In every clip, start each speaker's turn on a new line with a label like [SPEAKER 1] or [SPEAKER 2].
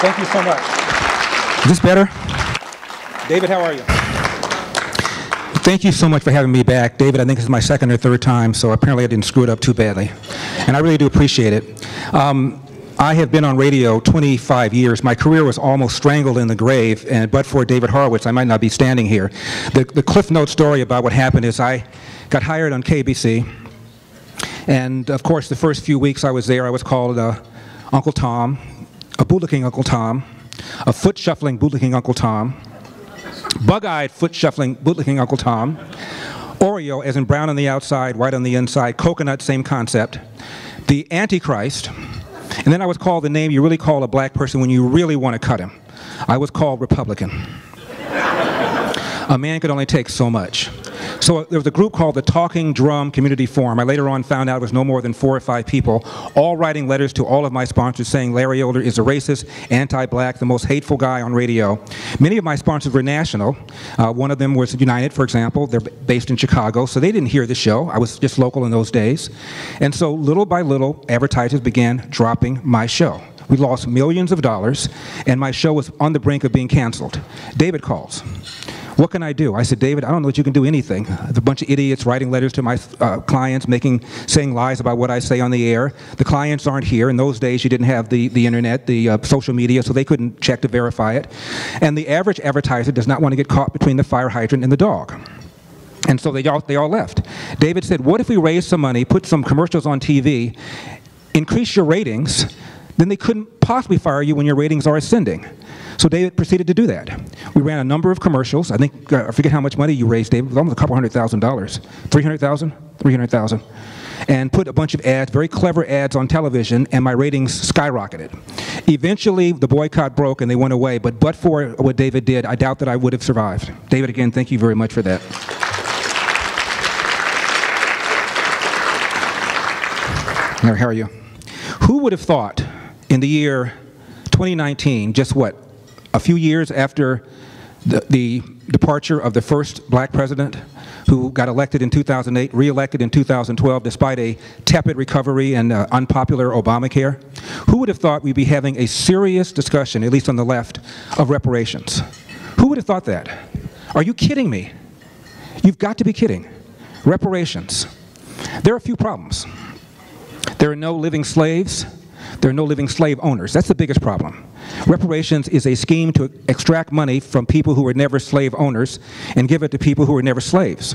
[SPEAKER 1] Thank you so much.
[SPEAKER 2] Is this better?
[SPEAKER 1] David, how are you?
[SPEAKER 2] Thank you so much for having me back. David, I think this is my second or third time, so apparently I didn't screw it up too badly. And I really do appreciate it. I have been on radio 25 years. My career was almost strangled in the grave, and but for David Horowitz, I might not be standing here. The Cliff Note story about what happened is I got hired on KBC, and of course the first few weeks I was there, I was called Uncle Tom, a bootlicking Uncle Tom, a foot-shuffling bootlicking Uncle Tom, bug-eyed foot-shuffling bootlicking Uncle Tom, Oreo, as in brown on the outside, white on the inside, coconut, same concept, the Antichrist, and then I was called the name you really call a black person when you really want to cut him. I was called Republican. A man could only take so much. So there was a group called the Talking Drum Community Forum. I later on found out it was no more than 4 or 5 people, all writing letters to all of my sponsors saying Larry Elder is a racist, anti-black, the most hateful guy on radio. Many of my sponsors were national. One of them was United, for example. They're based in Chicago, so they didn't hear the show. I was just local in those days. And so little by little, advertisers began dropping my show. We lost millions of dollars, and my show was on the brink of being canceled. David calls. What can I do? I said, David, I don't know that you can do anything. There's a bunch of idiots writing letters to my clients, saying lies about what I say on the air. The clients aren't here. In those days, you didn't have the internet, the social media, so they couldn't check to verify it. And the average advertiser does not want to get caught between the fire hydrant and the dog. And so they all left. David said, what if we raise some money, put some commercials on TV, increase your ratings, then they couldn't possibly fire you when your ratings are ascending. So David proceeded to do that. We ran a number of commercials. I think, I forget how much money you raised, David. It was almost a couple $100,000. 300,000? 300,000. And put a bunch of ads, very clever ads on television, and my ratings skyrocketed. Eventually, the boycott broke and they went away, but for what David did, I doubt that I would have survived. David, again, thank you very much for that. Larry, how are you? Who would have thought in the year 2019, just what, a few years after the departure of the first black president who got elected in 2008, re-elected in 2012 despite a tepid recovery and unpopular Obamacare, who would have thought we'd be having a serious discussion, at least on the left, of reparations? Who would have thought that? Are you kidding me? You've got to be kidding. Reparations. There are a few problems. There are no living slaves. There are no living slave owners. That's the biggest problem. Reparations is a scheme to extract money from people who were never slave owners and give it to people who were never slaves.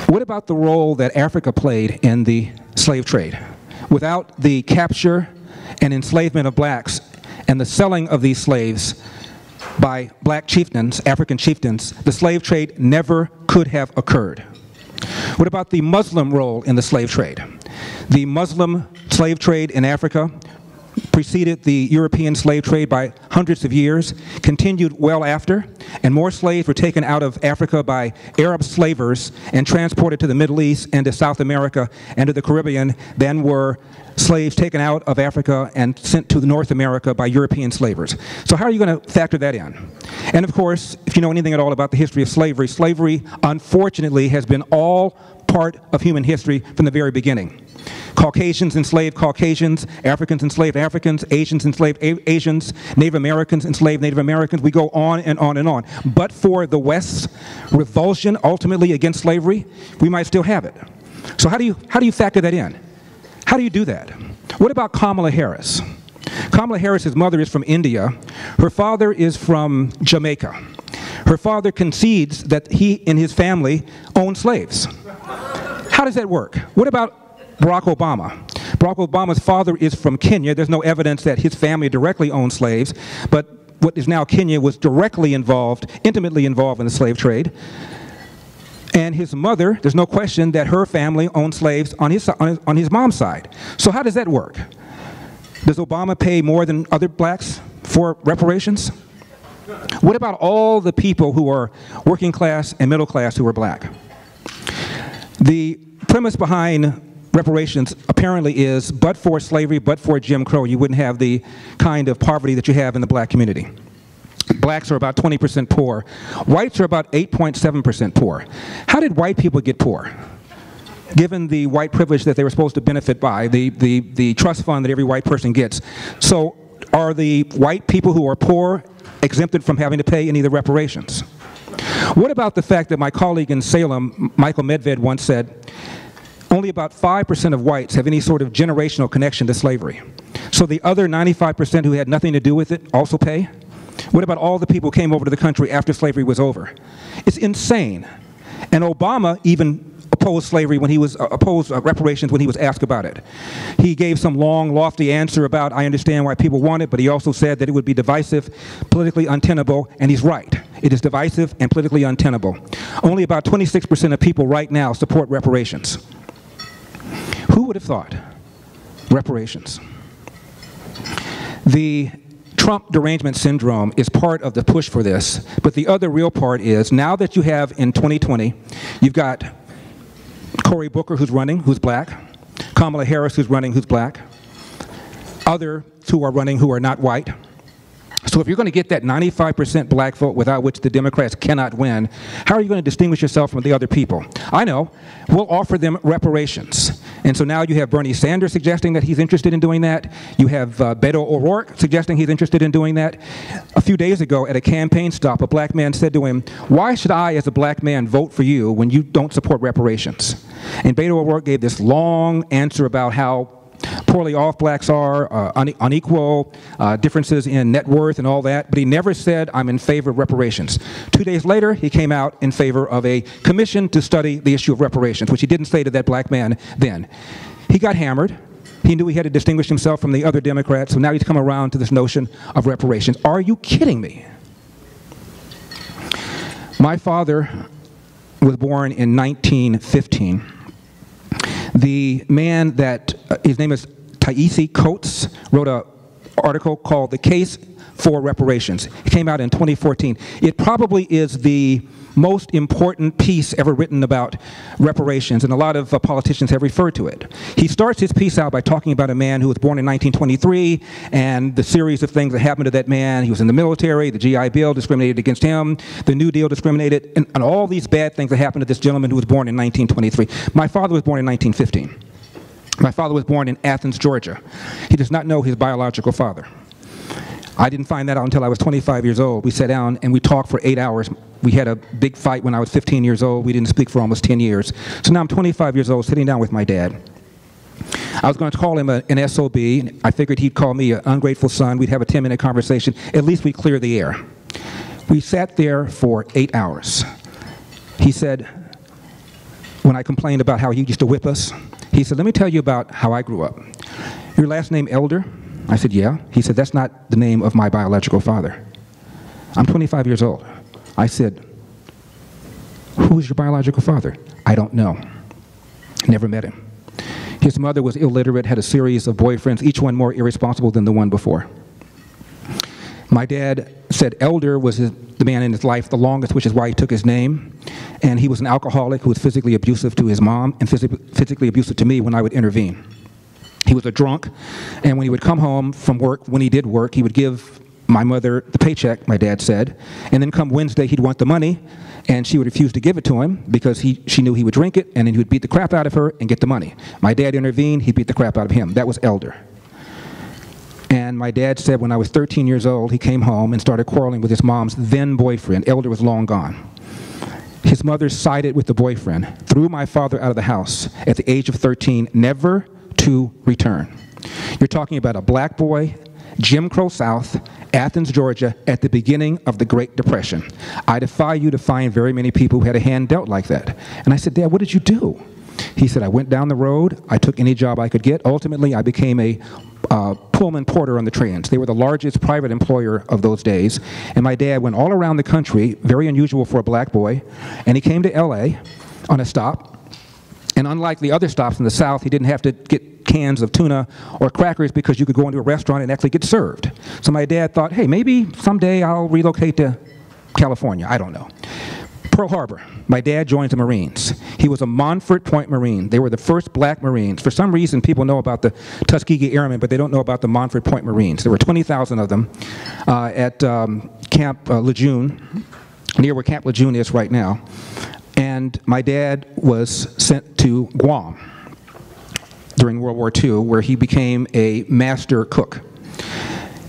[SPEAKER 2] What about the role that Africa played in the slave trade? Without the capture and enslavement of blacks and the selling of these slaves by black chieftains, African chieftains, the slave trade never could have occurred. What about the Muslim role in the slave trade? The Muslim slave trade in Africa preceded the European slave trade by hundreds of years, continued well after, and more slaves were taken out of Africa by Arab slavers and transported to the Middle East and to South America and to the Caribbean than were slaves taken out of Africa and sent to North America by European slavers. So how are you going to factor that in? And of course, if you know anything at all about the history of slavery, slavery unfortunately has been all part of human history from the very beginning. Caucasians enslaved Caucasians, Africans enslaved Africans, Asians enslaved Asians, Native Americans enslaved Native Americans. We go on and on and on. But for the West's revulsion ultimately against slavery, we might still have it. So how do you factor that in? How do you do that? What about Kamala Harris? Kamala Harris's mother is from India. Her father is from Jamaica. Her father concedes that he and his family own slaves. How does that work? What about Barack Obama? Barack Obama's father is from Kenya. There's no evidence that his family directly owned slaves, but what is now Kenya was directly involved, intimately involved in the slave trade. And his mother, there's no question that her family owned slaves on his mom's side. So how does that work? Does Obama pay more than other blacks for reparations? What about all the people who are working class and middle class who are black? The premise behind reparations apparently is, but for slavery, but for Jim Crow, you wouldn't have the kind of poverty that you have in the black community. Blacks are about 20% poor. Whites are about 8.7% poor. How did white people get poor? given the white privilege that they were supposed to benefit by, the trust fund that every white person gets. So are the white people who are poor exempted from having to pay any of the reparations? What about the fact that my colleague in Salem, Michael Medved, once said, only about 5% of whites have any sort of generational connection to slavery. So the other 95% who had nothing to do with it also pay? What about all the people who came over to the country after slavery was over? It's insane. And Obama even opposed slavery when he was opposed reparations when he was asked about it. He gave some long, lofty answer about, I understand why people want it, but he also said that it would be divisive, politically untenable, and he's right. It is divisive and politically untenable. Only about 26% of people right now support reparations. Who would have thought? Reparations. The Trump derangement syndrome is part of the push for this, but the other real part is, now that you have in 2020, you've got Cory Booker, who's running, who's black, Kamala Harris, who's running, who's black, others who are running who are not white. So if you're going to get that 95% black vote without which the Democrats cannot win, how are you going to distinguish yourself from the other people? I know. We'll offer them reparations. And so now you have Bernie Sanders suggesting that he's interested in doing that. You have Beto O'Rourke suggesting he's interested in doing that. A few days ago at a campaign stop, a black man said to him, why should I as a black man vote for you when you don't support reparations? And Beto O'Rourke gave this long answer about how poorly off blacks are, unequal, differences in net worth and all that, but he never said, I'm in favor of reparations. 2 days later, he came out in favor of a commission to study the issue of reparations, which he didn't say to that black man then. He got hammered. He knew he had to distinguish himself from the other Democrats, so now he's come around to this notion of reparations. Are you kidding me? My father was born in 1915. The man that, his name is Ta-Nehisi Coates, wrote an article called The Case for Reparations. It came out in 2014. It probably is the most important piece ever written about reparations, and a lot of politicians have referred to it. He starts his piece out by talking about a man who was born in 1923 and the series of things that happened to that man. He was in the military, the GI Bill discriminated against him, the New Deal discriminated, and all these bad things that happened to this gentleman who was born in 1923. My father was born in 1915. My father was born in Athens, Georgia. He does not know his biological father. I didn't find that out until I was 25 years old. We sat down and we talked for 8 hours. We had a big fight when I was 15 years old. We didn't speak for almost 10 years. So now I'm 25 years old, sitting down with my dad. I was going to call him an SOB. I figured he'd call me an ungrateful son. We'd have a 10-minute conversation. At least we'd clear the air. We sat there for 8 hours. He said, when I complained about how he used to whip us, he said, let me tell you about how I grew up. Your last name Elder? I said, yeah. He said, that's not the name of my biological father. I'm 25 years old. I said, who is your biological father? I don't know. Never met him. His mother was illiterate, had a series of boyfriends, each one more irresponsible than the one before. My dad said Elder was the man in his life the longest, which is why he took his name. And he was an alcoholic who was physically abusive to his mom and physically abusive to me when I would intervene. He was a drunk, and when he would come home from work, when he did work, he would give my mother the paycheck, my dad said, and then come Wednesday, he'd want the money, and she would refuse to give it to him because she knew he would drink it, and then he would beat the crap out of her and get the money. My dad intervened, he beat the crap out of him. That was Elder. And my dad said when I was 13 years old, he came home and started quarreling with his mom's then boyfriend. Elder was long gone. His mother sided with the boyfriend, threw my father out of the house at the age of 13, never to return. You're talking about a black boy, Jim Crow South, Athens, Georgia, at the beginning of the Great Depression. I defy you to find very many people who had a hand dealt like that. And I said, Dad, what did you do? He said, I went down the road, I took any job I could get. Ultimately, I became a Pullman porter on the trains. They were the largest private employer of those days. And my dad went all around the country, very unusual for a black boy, and he came to LA on a stop. And unlike the other stops in the South, he didn't have to get cans of tuna or crackers because you could go into a restaurant and actually get served. So my dad thought, hey, maybe someday I'll relocate to California. I don't know. Pearl Harbor. My dad joins the Marines. He was a Montford Point Marine. They were the first black Marines. For some reason, people know about the Tuskegee Airmen, but they don't know about the Montford Point Marines. There were 20,000 of them at Camp Lejeune, near where Camp Lejeune is right now. And my dad was sent to Guam during World War II, where he became a master cook.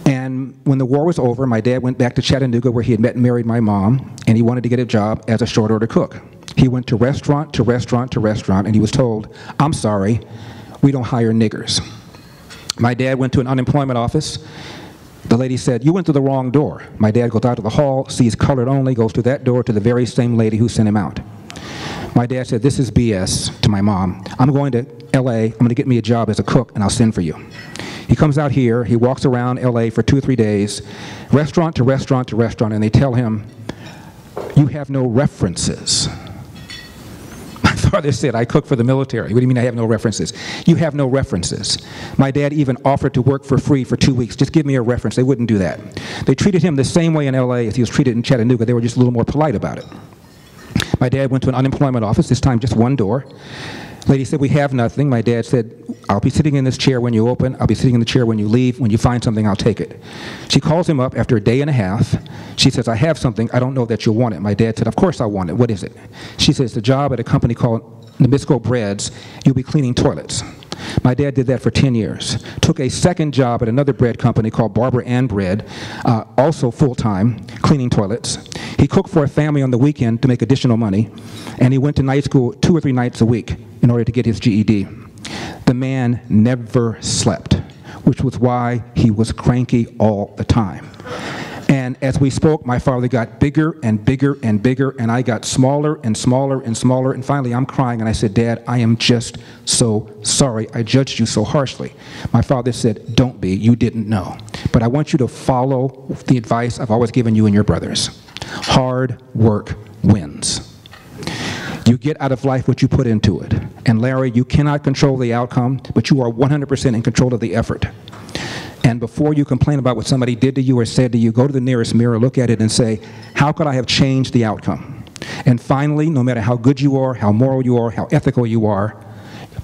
[SPEAKER 2] And when the war was over, my dad went back to Chattanooga, where he had met and married my mom, and he wanted to get a job as a short order cook. He went to restaurant to restaurant to restaurant, and he was told, "I'm sorry, we don't hire niggers." My dad went to an unemployment office. The lady said, "You went to the wrong door." My dad goes out to the hall, sees colored only, goes to that door to the very same lady who sent him out. My dad said, "This is BS," to my mom. "I'm going to LA, I'm going to get me a job as a cook, and I'll send for you." He comes out here, he walks around LA for 2 or 3 days, restaurant to restaurant to restaurant, and they tell him, "You have no references." My father said, "I cook for the military." "What do you mean I have no references?" "You have no references." My dad even offered to work for free for 2 weeks. "Just give me a reference." They wouldn't do that. They treated him the same way in LA as he was treated in Chattanooga. They were just a little more polite about it. My dad went to an unemployment office, this time just one door. Lady said, "We have nothing." My dad said, "I'll be sitting in this chair when you open. I'll be sitting in the chair when you leave. When you find something, I'll take it." She calls him up after a day and a half. She says, "I have something. I don't know that you'll want it." My dad said, "Of course I want it. What is it?" She says, "The job at a company called Nabisco Breads. You'll be cleaning toilets." My dad did that for 10 years. Took a second job at another bread company called Barber and Bread, also full-time, cleaning toilets. He cooked for a family on the weekend to make additional money, and he went to night school 2 or 3 nights a week in order to get his GED. The man never slept, which was why he was cranky all the time. And as we spoke, my father got bigger and bigger and bigger, and I got smaller and smaller and smaller, and finally I'm crying, and I said, "Dad, I am just so sorry. I judged you so harshly." My father said, "Don't be. You didn't know. But I want you to follow the advice I've always given you and your brothers. Hard work wins. You get out of life what you put into it. And Larry, you cannot control the outcome, but you are 100% in control of the effort. And before you complain about what somebody did to you or said to you, go to the nearest mirror, look at it and say, how could I have changed the outcome?" And finally, no matter how good you are, how moral you are, how ethical you are,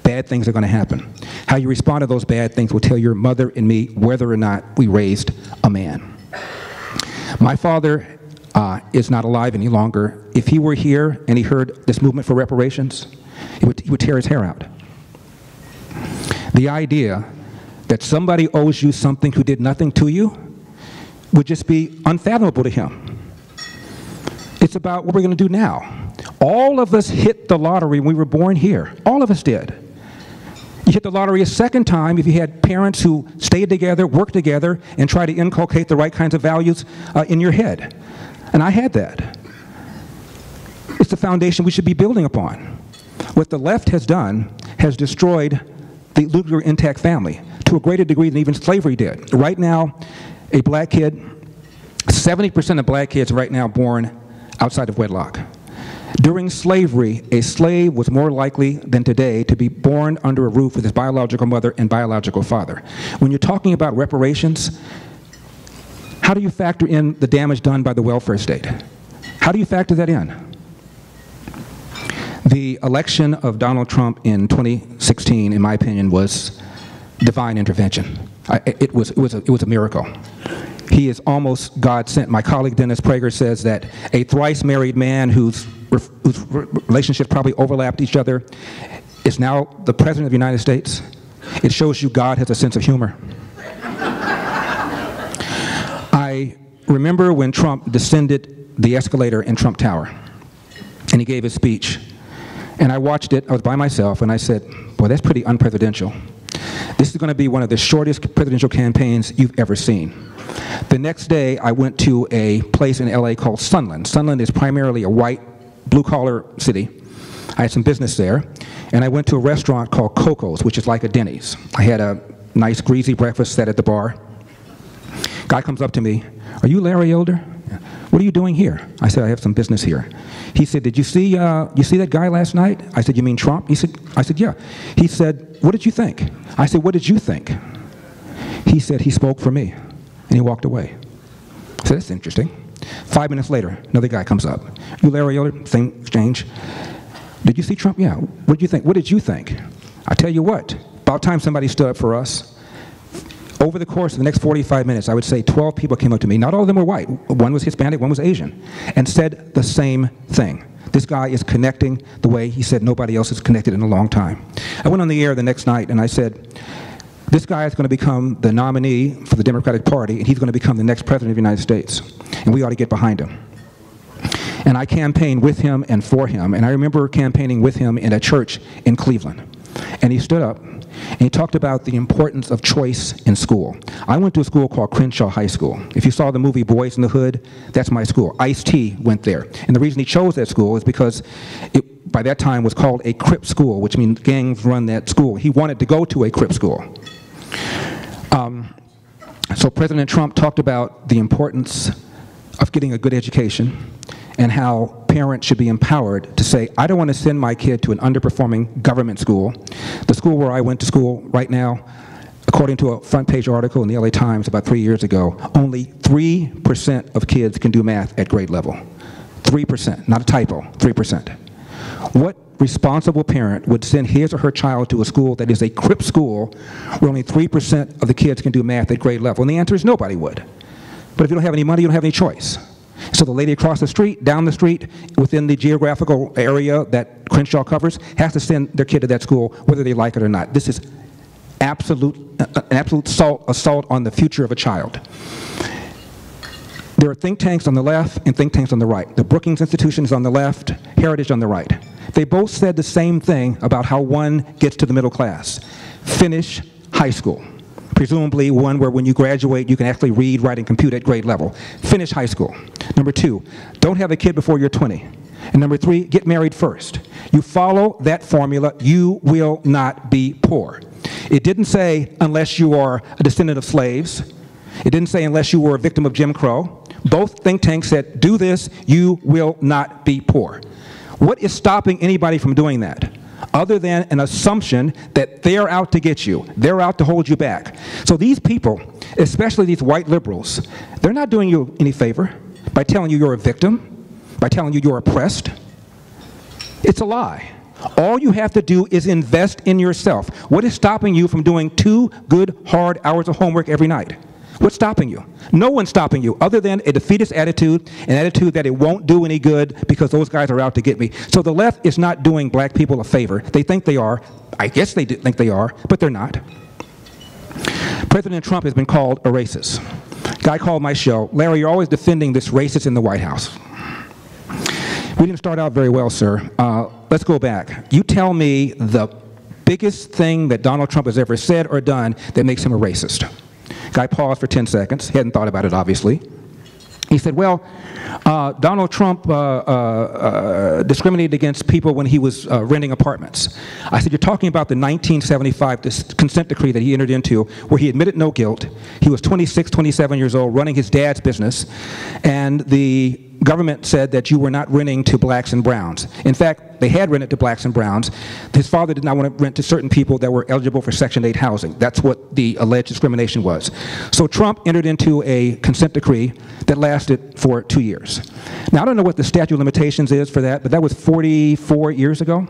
[SPEAKER 2] bad things are going to happen. How you respond to those bad things will tell your mother and me whether or not we raised a man. My father is not alive any longer. If he were here and he heard this movement for reparations, he would tear his hair out. The idea that somebody owes you something who did nothing to you would just be unfathomable to him. It's about what we're going to do now. All of us hit the lottery when we were born here. All of us did. You hit the lottery a second time if you had parents who stayed together, worked together, and tried to inculcate the right kinds of values in your head. And I had that. It's the foundation we should be building upon. What the left has done has destroyed the nuclear intact family to a greater degree than even slavery did. Right now, a black kid, 70% of black kids right now born outside of wedlock. During slavery, a slave was more likely than today to be born under a roof with his biological mother and biological father. When you're talking about reparations, how do you factor in the damage done by the welfare state? How do you factor that in? The election of Donald Trump in 2016, in my opinion, was divine intervention. It was a miracle. He is almost God sent. My colleague Dennis Prager says that a thrice married man whose relationships probably overlapped each other is now the President of the United States. It shows you God has a sense of humor. I remember when Trump descended the escalator in Trump Tower, and he gave his speech. And I watched it, I was by myself, and I said, boy, that's pretty unpresidential. This is going to be one of the shortest presidential campaigns you've ever seen. The next day, I went to a place in LA called Sunland. Sunland is primarily a white, blue-collar city. I had some business there, and I went to a restaurant called Coco's, which is like a Denny's. I had a nice, greasy breakfast set at the bar. Guy comes up to me, "Are you Larry Elder? What are you doing here?" I said, "I have some business here." He said, "Did you see that guy last night?" I said, "You mean Trump?" I said, "Yeah." He said, "What did you think?" I said, "What did you think?" He said, "He spoke for me," and he walked away. I said, "That's interesting." 5 minutes later, another guy comes up. "You Larry Elder?" Same exchange. "Did you see Trump?" "Yeah." "What did you think?" "What did you think?" I tell you what, about time somebody stood up for us. Over the course of the next 45 minutes, I would say 12 people came up to me. Not all of them were white. One was Hispanic, one was Asian, and said the same thing. This guy is connecting the way he said nobody else has connected in a long time. I went on the air the next night and I said, this guy is going to become the nominee for the Democratic Party, and he's going to become the next president of the United States, and we ought to get behind him. And I campaigned with him and for him, and I remember campaigning with him in a church in Cleveland. And he stood up, and he talked about the importance of choice in school. I went to a school called Crenshaw High School. If you saw the movie Boys in the Hood, that's my school. Ice-T went there. And the reason he chose that school is because it, by that time, was called a Crip school, which means gangs run that school. He wanted to go to a Crip school. So President Trump talked about the importance of getting a good education and how parents should be empowered to say, I don't want to send my kid to an underperforming government school. The school where I went to school right now, according to a front page article in the LA Times about 3 years ago, only 3% of kids can do math at grade level. 3%, not a typo, 3%. What responsible parent would send his or her child to a school that is a Crip school where only 3% of the kids can do math at grade level? And the answer is nobody would. But if you don't have any money, you don't have any choice. So the lady across the street, down the street, within the geographical area that Crenshaw covers, has to send their kid to that school whether they like it or not. This is an absolute assault on the future of a child. There are think tanks on the left and think tanks on the right. The Brookings Institution is on the left, Heritage on the right. They both said the same thing about how one gets to the middle class. Finish high school. Presumably one where when you graduate you can actually read, write, and compute at grade level. Finish high school. Number 2, don't have a kid before you're 20. And number 3, get married first. You follow that formula, you will not be poor. It didn't say unless you are a descendant of slaves. It didn't say unless you were a victim of Jim Crow. Both think tanks said, do this, you will not be poor. What is stopping anybody from doing that? Other than an assumption that they're out to get you. They're out to hold you back. So these people, especially these white liberals, they're not doing you any favor by telling you you're a victim, by telling you you're oppressed. It's a lie. All you have to do is invest in yourself. What is stopping you from doing 2 good, hard hours of homework every night? What's stopping you? No one's stopping you other than a defeatist attitude, an attitude that it won't do any good because those guys are out to get me. So the left is not doing black people a favor. They think they are. I guess they think they are, but they're not. President Trump has been called a racist. Guy called my show, Larry, you're always defending this racist in the White House. We didn't start out very well, sir. Let's go back. You tell me the biggest thing that Donald Trump has ever said or done that makes him a racist. Guy paused for 10 seconds. He hadn't thought about it, obviously. He said, well, Donald Trump discriminated against people when he was renting apartments. I said, you're talking about the 1975 consent decree that he entered into where he admitted no guilt. He was 26, 27 years old, running his dad's business, and the government said that you were not renting to blacks and browns. In fact, they had rented to blacks and browns. His father did not want to rent to certain people that were eligible for Section 8 housing. That's what the alleged discrimination was. So Trump entered into a consent decree that lasted for 2 years. Now, I don't know what the statute of limitations is for that, but that was 44 years ago.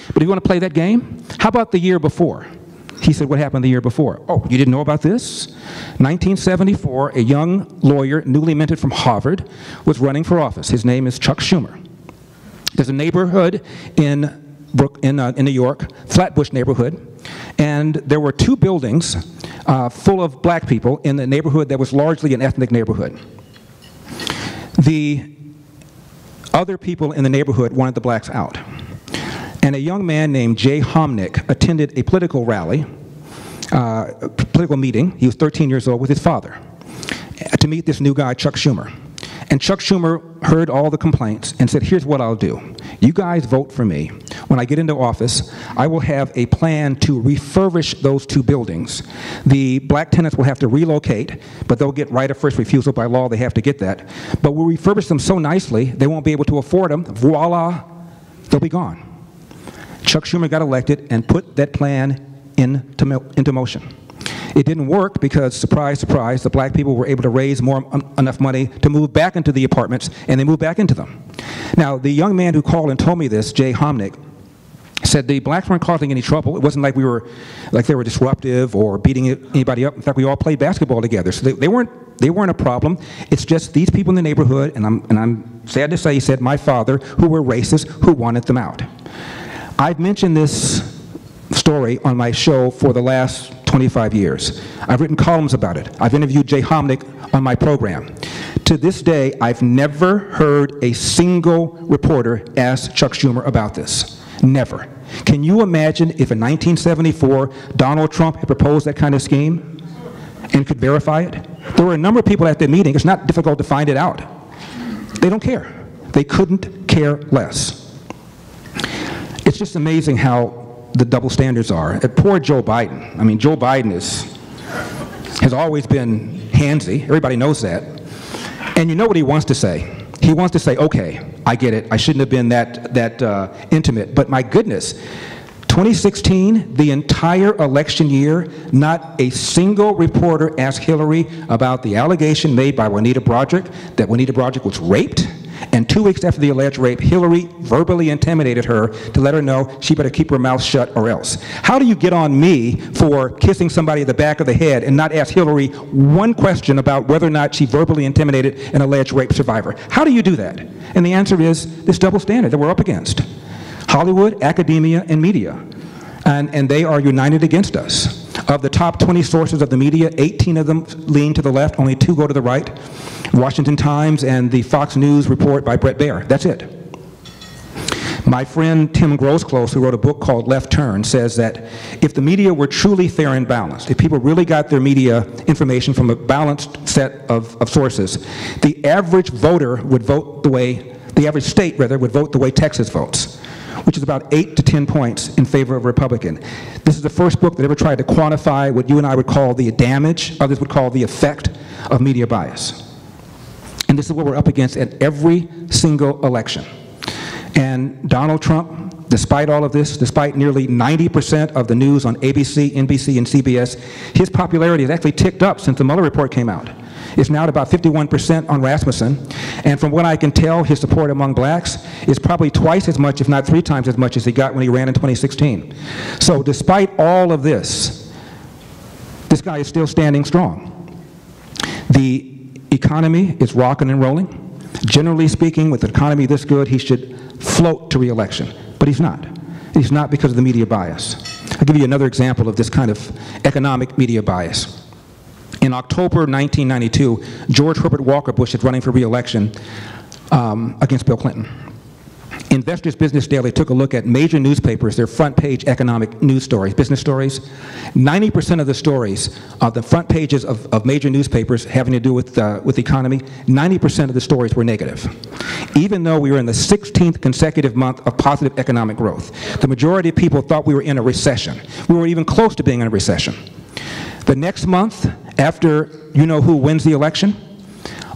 [SPEAKER 2] But if you want to play that game, how about the year before? He said, what happened the year before? Oh, you didn't know about this? 1974, a young lawyer, newly minted from Harvard, was running for office. His name is Chuck Schumer. There's a neighborhood in New York, Flatbush neighborhood, and there were 2 buildings full of black people in the neighborhood that was largely an ethnic neighborhood. The other people in the neighborhood wanted the blacks out. And a young man named Jay Homnick attended a political rally, political meeting. He was 13 years old with his father to meet this new guy, Chuck Schumer. And Chuck Schumer heard all the complaints and said, here's what I'll do. You guys vote for me. When I get into office, I will have a plan to refurbish those 2 buildings. The black tenants will have to relocate, but they'll get right of first refusal by law. They have to get that. But we'll refurbish them so nicely, they won't be able to afford them. Voila, they'll be gone. Chuck Schumer got elected and put that plan into motion. It didn't work because, surprise, surprise, the black people were able to raise enough money to move back into the apartments, and they moved back into them. Now, the young man who called and told me this, Jay Homnick, said the blacks weren't causing any trouble. It wasn't like they were disruptive or beating anybody up. In fact, we all played basketball together, so they weren't a problem. It's just these people in the neighborhood, and I'm sad to say, he said, my father, who were racist, who wanted them out. I've mentioned this story on my show for the last 25 years. I've written columns about it. I've interviewed Jay Homnick on my program. To this day, I've never heard a single reporter ask Chuck Schumer about this. Never. Can you imagine if in 1974 Donald Trump had proposed that kind of scheme and could verify it? There were a number of people at the meeting. It's not difficult to find it out. They don't care. They couldn't care less. It's just amazing how the double standards are. Poor Joe Biden. I mean, Joe Biden has always been handsy. Everybody knows that. And you know what he wants to say. He wants to say, okay, I get it. I shouldn't have been that intimate. But my goodness, 2016, the entire election year, not a single reporter asked Hillary about the allegation made by Juanita Broaddrick that Juanita Broaddrick was raped. And 2 weeks after the alleged rape, Hillary verbally intimidated her to let her know she better keep her mouth shut or else. How do you get on me for kissing somebody at the back of the head and not ask Hillary one question about whether or not she verbally intimidated an alleged rape survivor? How do you do that? And the answer is this double standard that we're up against. Hollywood, academia, and media. And they are united against us. Of the top 20 sources of the media, 18 of them lean to the left, only 2 go to the right. Washington Times and the Fox News report by Bret Baier. That's it. My friend Tim Grosclose, who wrote a book called Left Turn, says that if the media were truly fair and balanced, if people really got their media information from a balanced set of sources, the average voter would vote the way, the average state, rather, would vote the way Texas votes, which is about 8 to 10 points in favor of a Republican. This is the first book that ever tried to quantify what you and I would call the damage, others would call the effect of media bias. And this is what we're up against at every single election. And Donald Trump, despite all of this, despite nearly 90% of the news on ABC, NBC, and CBS, his popularity has actually ticked up since the Mueller report came out. It's now at about 51% on Rasmussen, and from what I can tell, his support among blacks is probably twice as much, if not 3 times as much as he got when he ran in 2016. So despite all of this guy is still standing strong. The economy is rocking and rolling. Generally speaking, with an economy this good, he should float to re-election, but he's not. He's not because of the media bias. I'll give you another example of this kind of economic media bias. In October 1992, George Herbert Walker Bush is running for re-election against Bill Clinton. Investors Business Daily took a look at major newspapers, their front page economic news stories, business stories. 90% of the stories of the front pages of major newspapers having to do with the economy, 90% of the stories were negative. Even though we were in the 16th consecutive month of positive economic growth, the majority of people thought we were in a recession. We were even close to being in a recession. The next month, after you know who wins the election,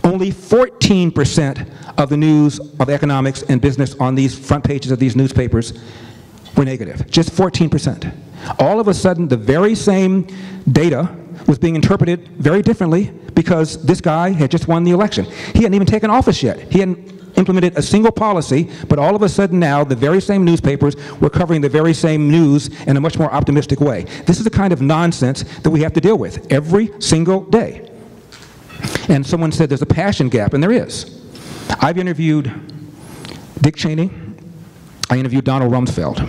[SPEAKER 2] only 14% of the news of economics and business on these front pages of these newspapers were negative. Just 14%. All of a sudden, the very same data was being interpreted very differently because this guy had just won the election. He hadn't even taken office yet. He hadn't implemented a single policy, but all of a sudden now, the very same newspapers were covering the very same news in a much more optimistic way. This is the kind of nonsense that we have to deal with every single day. And someone said there's a passion gap, and there is. I've interviewed Dick Cheney. I interviewed Donald Rumsfeld.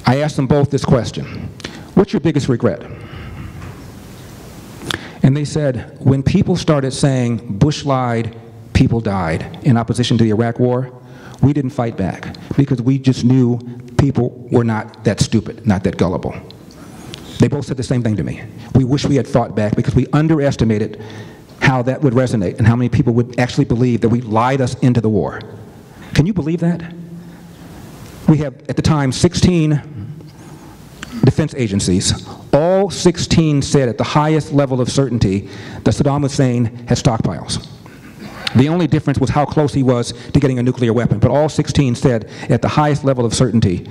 [SPEAKER 2] I asked them both this question: what's your biggest regret? And they said, when people started saying Bush lied, people died in opposition to the Iraq War, we didn't fight back because we just knew people were not that stupid, not that gullible. They both said the same thing to me. We wish we had fought back because we underestimated how that would resonate and how many people would actually believe that we lied us into the war. Can you believe that? We have, at the time, 16 defense agencies. All 16 said at the highest level of certainty that Saddam Hussein had stockpiles. The only difference was how close he was to getting a nuclear weapon, but all 16 said at the highest level of certainty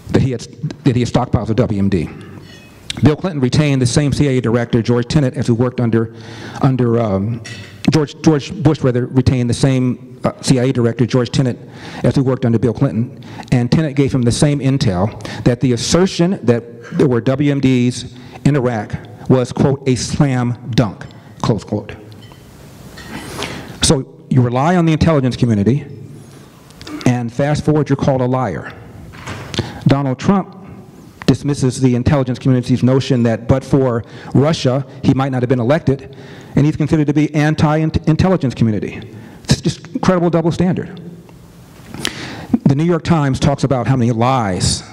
[SPEAKER 2] that he had stockpiles of WMD. Bill Clinton retained the same CIA director, George Tenet, as who worked under George Bush retained the same CIA director, George Tenet, as who worked under Bill Clinton, and Tenet gave him the same intel that the assertion that there were WMDs in Iraq was, quote, a slam dunk, close quote. So you rely on the intelligence community, and fast forward, you're called a liar. Donald Trump dismisses the intelligence community's notion that but for Russia, he might not have been elected, and he's considered to be anti-intelligence community. It's just incredible double standard. The New York Times talks about how many lies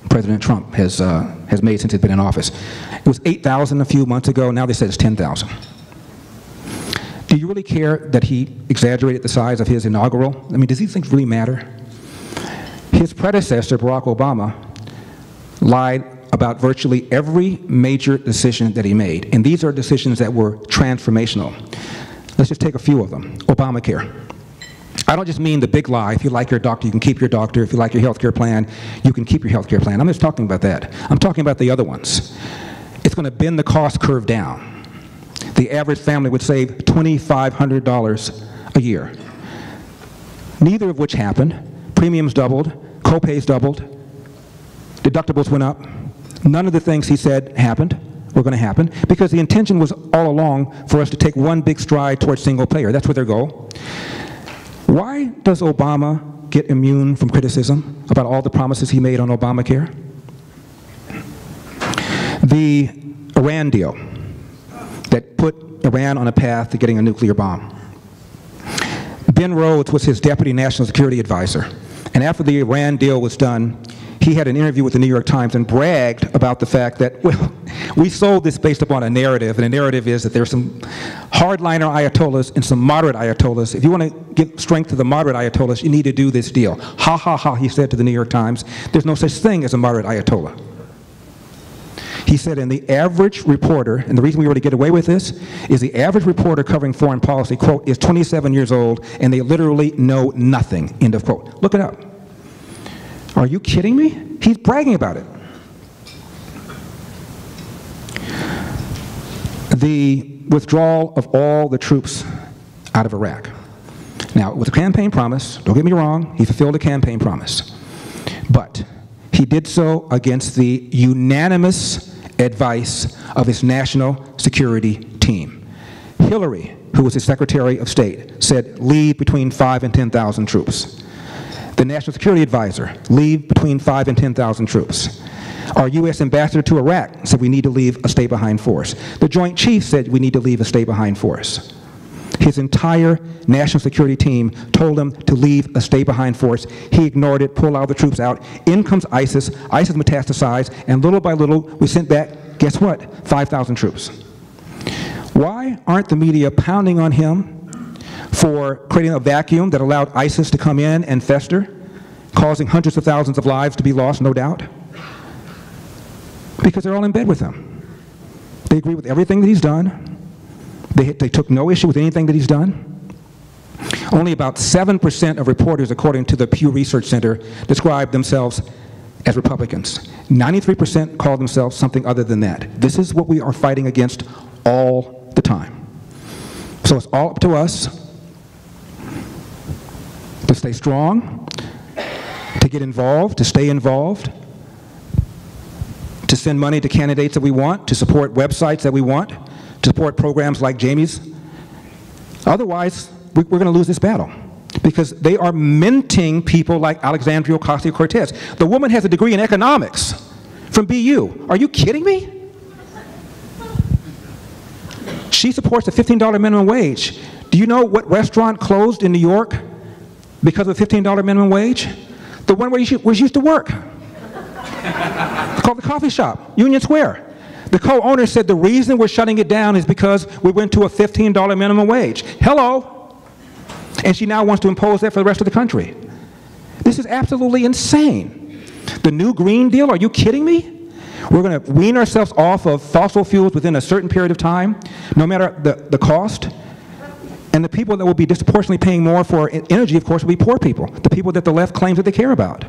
[SPEAKER 2] President Trump has made since he's been in office. It was 8,000 a few months ago, now they said it's 10,000. Do you really care that he exaggerated the size of his inaugural? I mean, does these things really matter? His predecessor, Barack Obama, lied about virtually every major decision that he made, and these are decisions that were transformational. Let's just take a few of them. Obamacare. I don't just mean the big lie, if you like your doctor, you can keep your doctor, if you like your health care plan, you can keep your health care plan. I'm just talking about that. I'm talking about the other ones. It's going to bend the cost curve down. The average family would save $2,500 a year. Neither of which happened. Premiums doubled, co-pays doubled, deductibles went up. None of the things he said happened, were going to happen, because the intention was all along for us to take one big stride towards single payer. That's what their goal. Why does Obama get immune from criticism about all the promises he made on Obamacare? The Iran deal that put Iran on a path to getting a nuclear bomb. Ben Rhodes was his deputy national security advisor, and after the Iran deal was done, he had an interview with the New York Times and bragged about the fact that, well, we sold this based upon a narrative, and the narrative is that there's some hardliner ayatollahs and some moderate ayatollahs. If you want to give strength to the moderate ayatollahs, you need to do this deal. Ha, ha, ha, he said to the New York Times, there's no such thing as a moderate ayatollah. He said, and the average reporter, and the reason we were able to get away with this, is the average reporter covering foreign policy, quote, is 27 years old, and they literally know nothing, end of quote. Look it up. Are you kidding me? He's bragging about it. The withdrawal of all the troops out of Iraq. Now, it was a campaign promise. Don't get me wrong. He fulfilled a campaign promise. But he did so against the unanimous advice of his national security team. Hillary, who was his Secretary of State, said leave between 5,000 and 10,000 troops. The National Security Advisor, leave between 5,000 and 10,000 troops. Our U.S. Ambassador to Iraq said we need to leave a stay-behind force. The Joint Chiefs said we need to leave a stay-behind force. His entire national security team told him to leave a stay-behind force. He ignored it, pulled all the troops out. In comes ISIS. ISIS metastasized, and little by little, we sent back, guess what, 5,000 troops. Why aren't the media pounding on him for creating a vacuum that allowed ISIS to come in and fester, causing hundreds of thousands of lives to be lost, no doubt? Because they're all in bed with him. They agree with everything that he's done. They took no issue with anything that he's done. Only about 7% of reporters, according to the Pew Research Center, describe themselves as Republicans. 93% call themselves something other than that. This is what we are fighting against all the time. So it's all up to us to stay strong, to get involved, to stay involved, to send money to candidates that we want, to support websites that we want, to support programs like Jamie's. Otherwise, we're going to lose this battle, because they are minting people like Alexandria Ocasio-Cortez. The woman has a degree in economics from BU. Are you kidding me? She supports the $15 minimum wage. Do you know what restaurant closed in New York because of a $15 minimum wage? The one where you used to work. It's called the coffee shop, Union Square. The co-owner said the reason we're shutting it down is because we went to a $15 minimum wage. Hello. And she now wants to impose that for the rest of the country. This is absolutely insane. The new Green Deal, are you kidding me? We're going to wean ourselves off of fossil fuels within a certain period of time, no matter the cost. And the people that will be disproportionately paying more for energy, of course, will be poor people, the people that the left claims that they care about.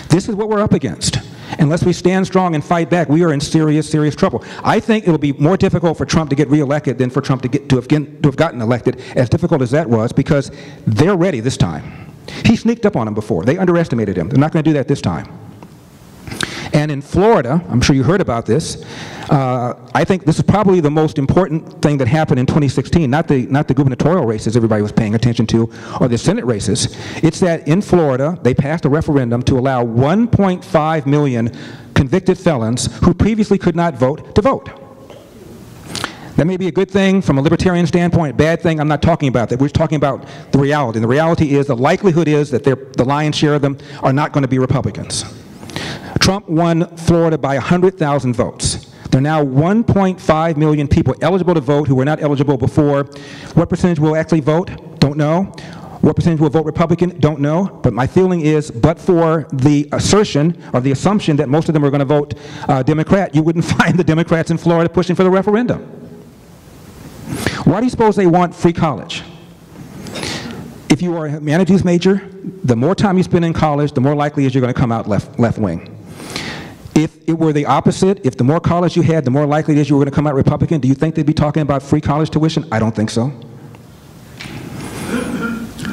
[SPEAKER 2] This is what we're up against. Unless we stand strong and fight back, we are in serious, serious trouble. I think it will be more difficult for Trump to get reelected than for Trump to have gotten elected, as difficult as that was, because they're ready this time. He sneaked up on them before. They underestimated him. They're not going to do that this time. And in Florida, I'm sure you heard about this, I think this is probably the most important thing that happened in 2016, not the gubernatorial races everybody was paying attention to, or the Senate races. It's that in Florida, they passed a referendum to allow 1.5 million convicted felons who previously could not vote to vote. That may be a good thing from a libertarian standpoint, bad thing, I'm not talking about that. We're talking about the reality. And the reality is, the likelihood is that the lion's share of them are not going to be Republicans. Trump won Florida by 100,000 votes. There are now 1.5 million people eligible to vote who were not eligible before. What percentage will actually vote? Don't know. What percentage will vote Republican? Don't know. But my feeling is, but for the assertion or the assumption that most of them are going to vote Democrat, you wouldn't find the Democrats in Florida pushing for the referendum. Why do you suppose they want free college? If you are a humanities major, the more time you spend in college, the more likely is you're going to come out left wing. If it were the opposite, if the more college you had, the more likely it is you were going to come out Republican, do you think they'd be talking about free college tuition? I don't think so.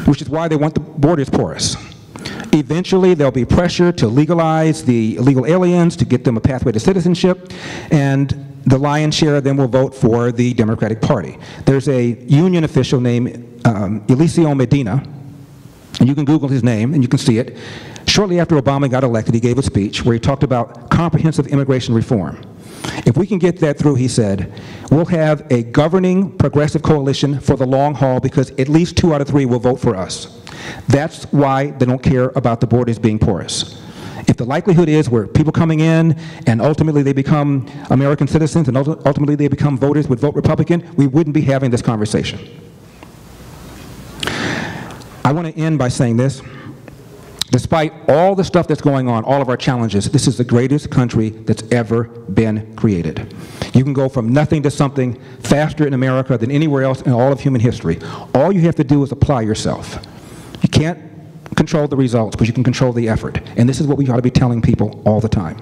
[SPEAKER 2] Which is why they want the borders porous. Eventually, there'll be pressure to legalize the illegal aliens, to get them a pathway to citizenship, and the lion's share of them will vote for the Democratic Party. There's a union official named Eliseo Medina, and you can Google his name and you can see it. Shortly after Obama got elected, he gave a speech where he talked about comprehensive immigration reform. If we can get that through, he said, we'll have a governing progressive coalition for the long haul because at least 2 out of 3 will vote for us. That's why they don't care about the borders being porous. If the likelihood is where people coming in and ultimately they become American citizens and ultimately they become voters would vote Republican, we wouldn't be having this conversation. I want to end by saying this. Despite all the stuff that's going on, all of our challenges, this is the greatest country that's ever been created. You can go from nothing to something faster in America than anywhere else in all of human history. All you have to do is apply yourself. You can't control the results, but you can control the effort. And this is what we ought to be telling people all the time.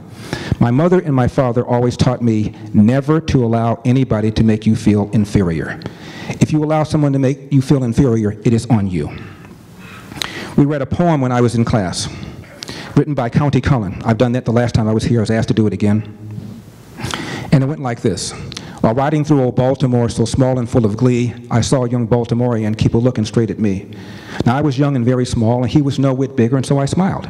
[SPEAKER 2] My mother and my father always taught me never to allow anybody to make you feel inferior. If you allow someone to make you feel inferior, it is on you. We read a poem when I was in class, written by County Cullen. I've done that the last time I was here. I was asked to do it again. And it went like this. While riding through old Baltimore, so small and full of glee, I saw a young Baltimorean keep a looking straight at me. Now, I was young and very small, and he was no whit bigger, and so I smiled.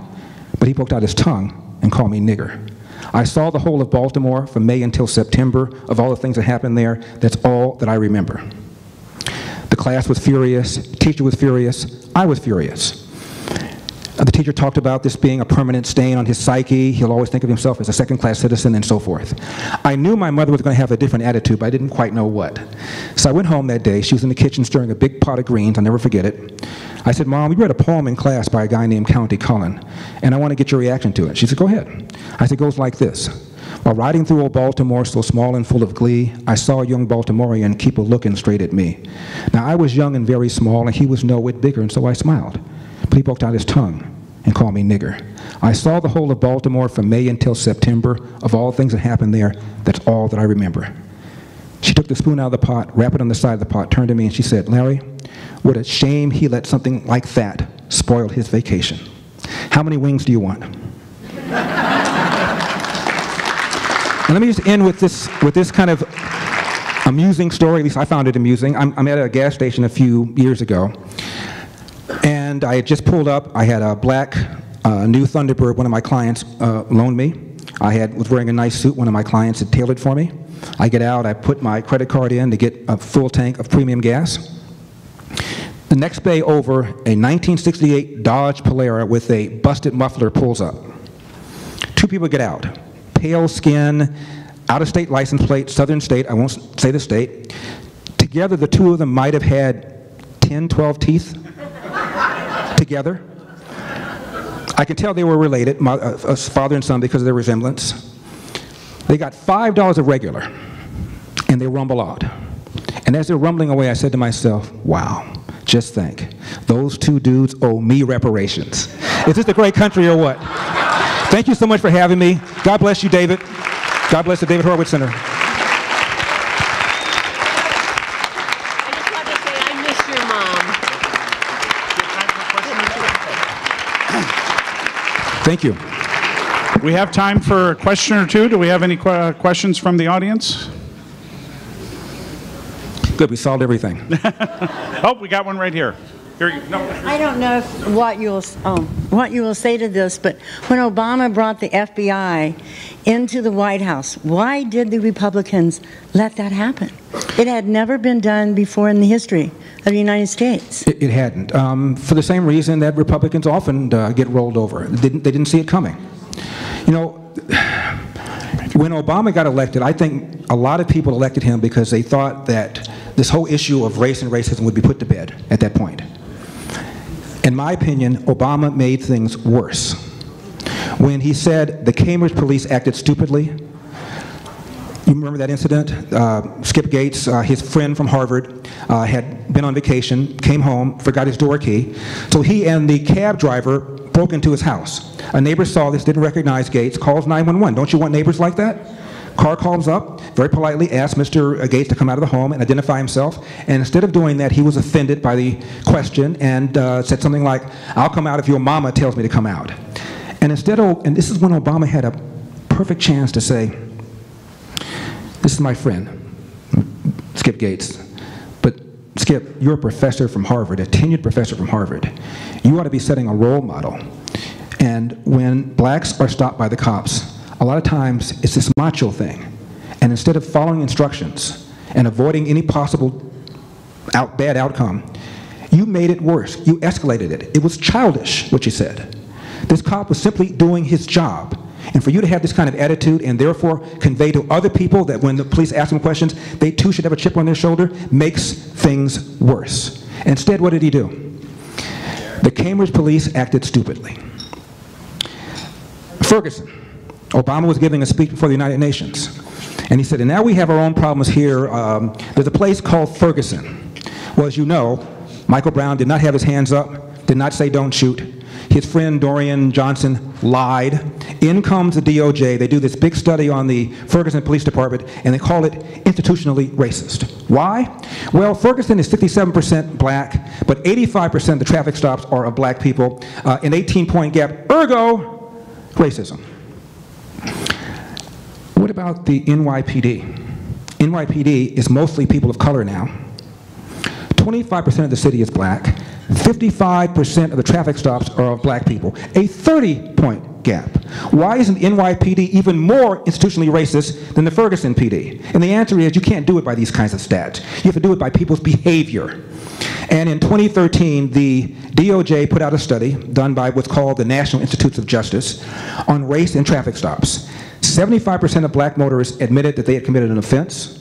[SPEAKER 2] But he poked out his tongue and called me nigger. I saw the whole of Baltimore from May until September. Of all the things that happened there, that's all that I remember. The class was furious, the teacher was furious, I was furious. The teacher talked about this being a permanent stain on his psyche. He'll always think of himself as a second-class citizen and so forth. I knew my mother was going to have a different attitude, but I didn't quite know what. So I went home that day. She was in the kitchen stirring a big pot of greens. I'll never forget it. I said, Mom, we read a poem in class by a guy named County Cullen, and I want to get your reaction to it. She said, go ahead. I said, it goes like this. While riding through old Baltimore, so small and full of glee, I saw a young Baltimorean keep a looking straight at me. Now, I was young and very small, and he was no whit bigger, and so I smiled. But he poked out his tongue and called me nigger. I saw the whole of Baltimore from May until September. Of all things that happened there, that's all that I remember. She took the spoon out of the pot, wrapped it on the side of the pot, turned to me, and she said, Larry, what a shame he let something like that spoil his vacation. How many wings do you want? And let me just end with this kind of amusing story. At least I found it amusing. I'm at a gas station a few years ago, and I had just pulled up. I had a black new Thunderbird one of my clients loaned me. I was wearing a nice suit one of my clients had tailored for me. I get out, I put my credit card in to get a full tank of premium gas. The next bay over, a 1968 Dodge Polara with a busted muffler pulls up. 2 people get out. Pale skin, out-of-state license plate, southern state, I won't say the state. Together, the 2 of them might have had 10, 12 teeth together. I can tell they were related, father and son, because of their resemblance. They got $5 of regular, and they rumble out. And as they're rumbling away, I said to myself, wow, just think, those 2 dudes owe me reparations. Is this a great country or what? Thank you so much for having me. God bless you, David. God bless the David Horowitz Center.
[SPEAKER 3] I just want to say I miss your mom.
[SPEAKER 2] Thank you.
[SPEAKER 4] We have time for a question or two. Do we have any questions from the audience?
[SPEAKER 2] Good, we solved everything.
[SPEAKER 4] Oh, we got one right here. No.
[SPEAKER 5] I don't know if what you will say to this, but when Obama brought the FBI into the White House, why did the Republicans let that happen? It had never been done before in the history of the United States.
[SPEAKER 2] It hadn't. For the same reason that Republicans often get rolled over. They didn't see it coming. You know, when Obama got elected, I think a lot of people elected him because they thought that this whole issue of race and racism would be put to bed at that point. In my opinion, Obama made things worse. When he said the Cambridge police acted stupidly, you remember that incident? Skip Gates, his friend from Harvard, had been on vacation, came home, forgot his door key, so he and the cab driver broke into his house. A neighbor saw this, didn't recognize Gates, calls 911. Don't you want neighbors like that? Car calls up, very politely asks Mr. Gates to come out of the home and identify himself, and instead of doing that, he was offended by the question and said something like, "I'll come out if your mama tells me to come out." And and this is when Obama had a perfect chance to say, "This is my friend, Skip Gates, but Skip, you're a professor from Harvard, a tenured professor from Harvard. You ought to be setting a role model. And when blacks are stopped by the cops, a lot of times it's this macho thing. And instead of following instructions and avoiding any possible bad outcome, you made it worse. You escalated it. It was childish, what you said. This cop was simply doing his job. And for you to have this kind of attitude and therefore convey to other people that when the police ask them questions, they too should have a chip on their shoulder, makes things worse. Instead, what did he do? The Cambridge police acted stupidly. Ferguson. Obama was giving a speech before the United Nations. And he said, and now we have our own problems here. There's a place called Ferguson. Well, as you know, Michael Brown did not have his hands up, did not say don't shoot. His friend Dorian Johnson lied. In comes the DOJ. They do this big study on the Ferguson Police Department, and they call it institutionally racist. Why? Well, Ferguson is 67% black, but 85% of the traffic stops are of black people, an 18-point gap, ergo, racism. What about the NYPD? NYPD is mostly people of color now. 25% of the city is black. 55% of the traffic stops are of black people. A 30-point gap. Why isn't NYPD even more institutionally racist than the Ferguson PD? And the answer is you can't do it by these kinds of stats. You have to do it by people's behavior. And in 2013, the DOJ put out a study done by what's called the National Institutes of Justice on race and traffic stops. 75% of black motorists admitted that they had committed an offense.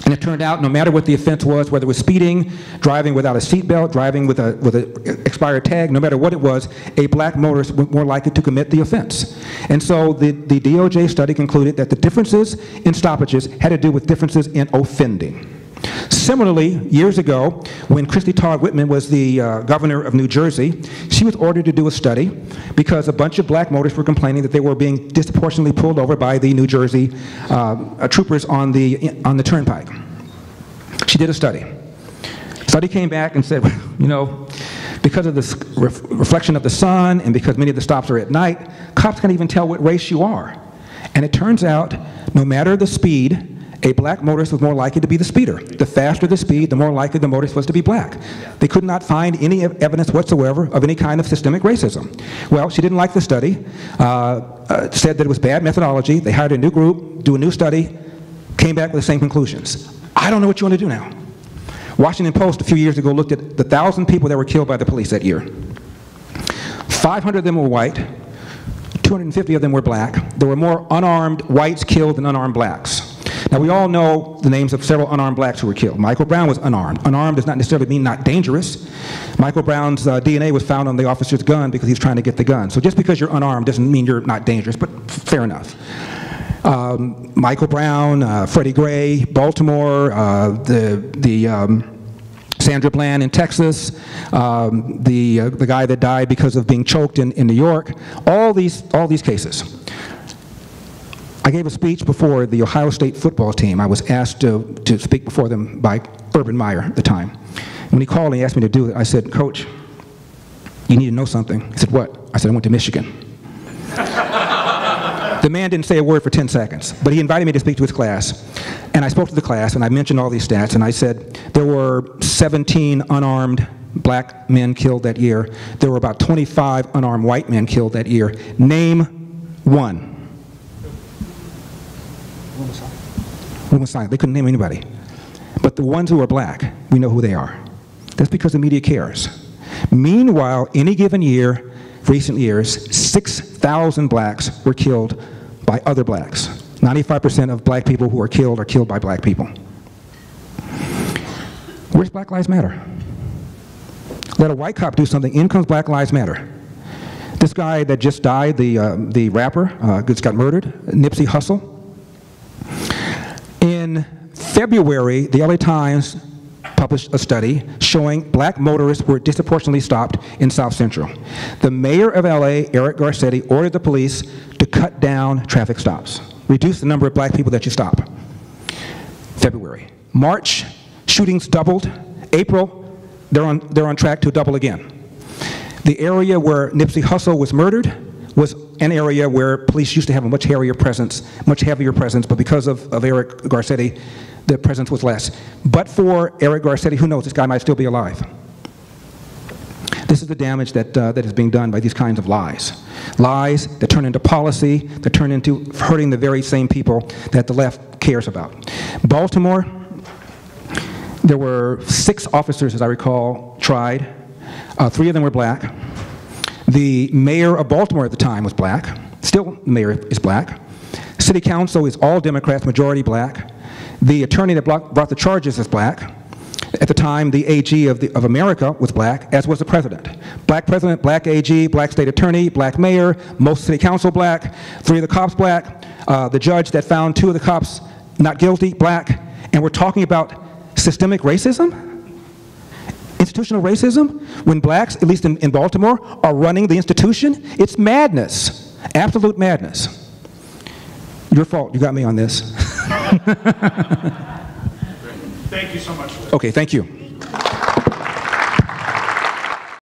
[SPEAKER 2] And it turned out, no matter what the offense was, whether it was speeding, driving without a seatbelt, driving with an expired tag, no matter what it was, a black motorist was more likely to commit the offense. And so the DOJ study concluded that the differences in stoppages had to do with differences in offending. Similarly, years ago, when Christy Todd Whitman was the governor of New Jersey, she was ordered to do a study because a bunch of black motorists were complaining that they were being disproportionately pulled over by the New Jersey troopers on the turnpike. She did a study. Study came back and said, you know, because of the reflection of the sun and because many of the stops are at night, cops can't even tell what race you are. And it turns out, no matter the speed, a black motorist was more likely to be the speeder. The faster the speed, the more likely the motorist was to be black. They could not find any evidence whatsoever of any kind of systemic racism. Well, she didn't like the study, said that it was bad methodology. They hired a new group, do a new study, came back with the same conclusions. I don't know what you want to do now. Washington Post a few years ago looked at the 1,000 people that were killed by the police that year. 500 of them were white, 250 of them were black. There were more unarmed whites killed than unarmed blacks. Now, we all know the names of several unarmed blacks who were killed. Michael Brown was unarmed. Unarmed does not necessarily mean not dangerous. Michael Brown's DNA was found on the officer's gun because he was trying to get the gun. So just because you're unarmed doesn't mean you're not dangerous, but fair enough. Michael Brown, Freddie Gray, Baltimore, the Sandra Bland in Texas, the guy that died because of being choked in New York, all these cases. I gave a speech before the Ohio State football team. I was asked to speak before them by Urban Meyer at the time. When he called and he asked me to do it, I said, "Coach, you need to know something." He said, "What?" I said, "I went to Michigan." The man didn't say a word for 10 seconds, but he invited me to speak to his class. And I spoke to the class, and I mentioned all these stats, and I said there were 17 unarmed black men killed that year. There were about 25 unarmed white men killed that year. Name one. Room was silent. They couldn't name anybody. But the ones who are black, we know who they are. That's because the media cares. Meanwhile, any given year, recent years, 6,000 blacks were killed by other blacks. 95% of black people who are killed by black people. Where's Black Lives Matter? Let a white cop do something, in comes Black Lives Matter. This guy that just died, the rapper, just got murdered, Nipsey Hussle. In February, the LA Times published a study showing black motorists were disproportionately stopped in South Central. The mayor of LA, Eric Garcetti, ordered the police to cut down traffic stops, reduce the number of black people that you stop. February. March, shootings doubled. April, they're on track to double again. The area where Nipsey Hussle was murdered was an area where police used to have a much heavier presence, but because of Eric Garcetti, the presence was less. But for Eric Garcetti, who knows, this guy might still be alive. This is the damage that is being done by these kinds of lies. Lies that turn into policy, that turn into hurting the very same people that the left cares about. Baltimore, there were 6 officers, as I recall, tried. 3 of them were black. The mayor of Baltimore at the time was black. Still, the mayor is black. City council is all Democrats, majority black. The attorney that brought the charges is black. At the time, the AG of America was black, as was the president. Black president, black AG, black state attorney, black mayor, most city council black, 3 of the cops black, the judge that found 2 of the cops not guilty, black. And we're talking about systemic racism? Institutional racism? When blacks, at least in Baltimore, are running the institution? It's madness. Absolute madness. Your fault. You got me on this.
[SPEAKER 4] Thank you so much.
[SPEAKER 2] Okay, thank you.